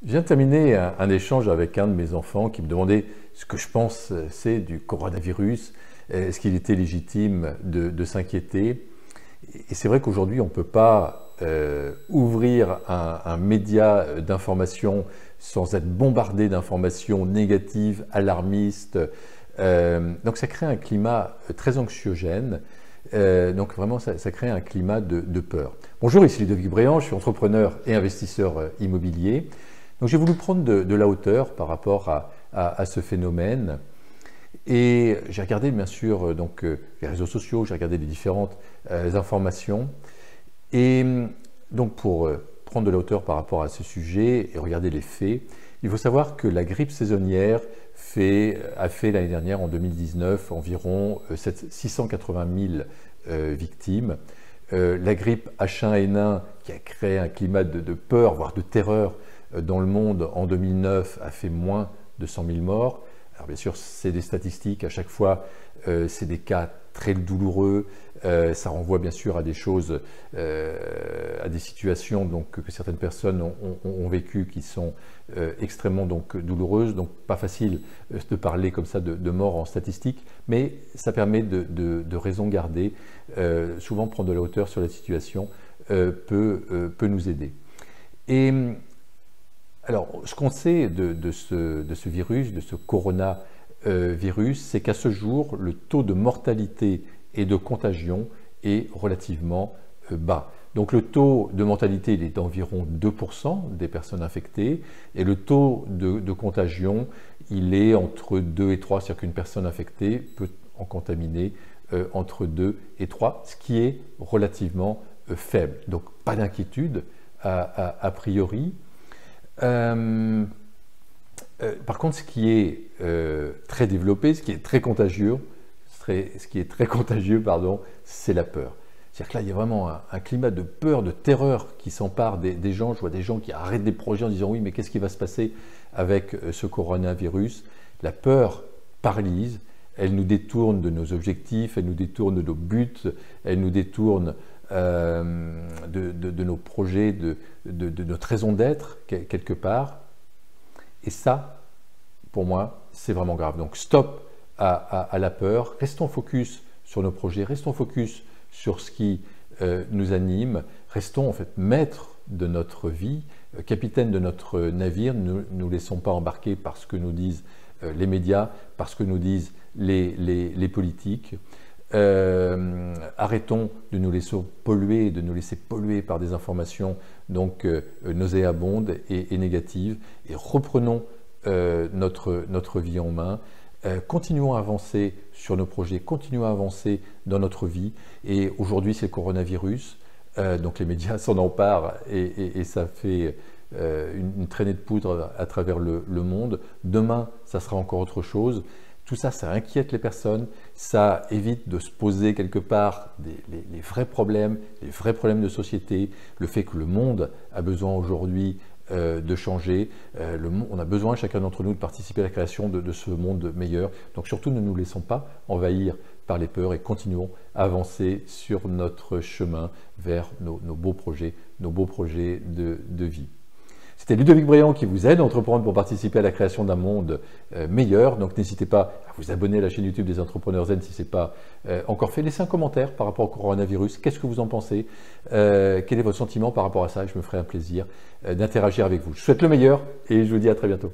Je viens de terminer un échange avec un de mes enfants qui me demandait ce que je pense c'est du coronavirus, est-ce qu'il était légitime de s'inquiéter. Et c'est vrai qu'aujourd'hui on ne peut pas ouvrir un média d'information sans être bombardé d'informations négatives, alarmistes. Donc ça crée un climat très anxiogène. Donc vraiment, ça crée un climat de peur. Bonjour, ici Ludovic Bréant, je suis entrepreneur et investisseur immobilier. Donc j'ai voulu prendre de la hauteur par rapport à ce phénomène. Et j'ai regardé bien sûr les réseaux sociaux, j'ai regardé les différentes informations. Et donc pour prendre de la hauteur par rapport à ce sujet et regarder les faits, il faut savoir que la grippe saisonnière a fait l'année dernière, en 2019, environ 680 000 victimes. La grippe H1N1, qui a créé un climat de peur, voire de terreur dans le monde en 2009, a fait moins de 100 000 morts. Alors bien sûr, c'est des statistiques, à chaque fois, c'est des cas très douloureux. Ça renvoie bien sûr à des choses, à des situations que certaines personnes ont vécues qui sont extrêmement douloureuses. Donc pas facile de parler comme ça de mort en statistiques, mais ça permet de raison garder. Souvent prendre de la hauteur sur la situation peut nous aider. Et alors, ce qu'on sait de ce virus, de ce coronavirus, c'est qu'à ce jour, le taux de mortalité et de contagion est relativement bas. Donc le taux de mortalité il est d'environ 2% des personnes infectées et le taux de contagion il est entre 2 et 3, c'est-à-dire qu'une personne infectée peut en contaminer entre 2 et 3, ce qui est relativement faible. Donc pas d'inquiétude a priori. Par contre, ce qui est très développé, ce qui est très contagieux, c'est la peur. C'est-à-dire que là, il y a vraiment un climat de peur, de terreur qui s'empare des gens. Je vois des gens qui arrêtent des projets en disant « oui, mais qu'est-ce qui va se passer avec ce coronavirus ?» La peur paralyse, elle nous détourne de nos objectifs, elle nous détourne de nos buts, elle nous détourne de nos projets, de notre raison d'être quelque part. Et ça, pour moi, c'est vraiment grave. Donc stop à la peur, restons focus sur nos projets, restons focus sur ce qui nous anime, restons en fait maîtres de notre vie, capitaine de notre navire, ne nous laissons pas embarquer par ce que nous disent les médias, par ce que nous disent les politiques. Arrêtons de nous laisser polluer par des informations nauséabondes et négatives et reprenons notre vie en main. Continuons à avancer sur nos projets, continuons à avancer dans notre vie. Et aujourd'hui, c'est le coronavirus. Donc les médias s'en emparent et ça fait une traînée de poudre à travers le monde. Demain, ça sera encore autre chose. Tout ça, ça inquiète les personnes, ça évite de se poser quelque part les vrais problèmes de société, le fait que le monde a besoin aujourd'hui de changer. On a besoin, chacun d'entre nous, de participer à la création de ce monde meilleur. Donc surtout, ne nous laissons pas envahir par les peurs et continuons à avancer sur notre chemin vers nos beaux projets de vie. C'était Ludovic Bréant qui vous aide à entreprendre pour participer à la création d'un monde meilleur. Donc n'hésitez pas à vous abonner à la chaîne YouTube des Entrepreneurs Zen si ce n'est pas encore fait. Laissez un commentaire par rapport au coronavirus. Qu'est-ce que vous en pensez? Quel est votre sentiment par rapport à ça? Je me ferai un plaisir d'interagir avec vous. Je vous souhaite le meilleur et je vous dis à très bientôt.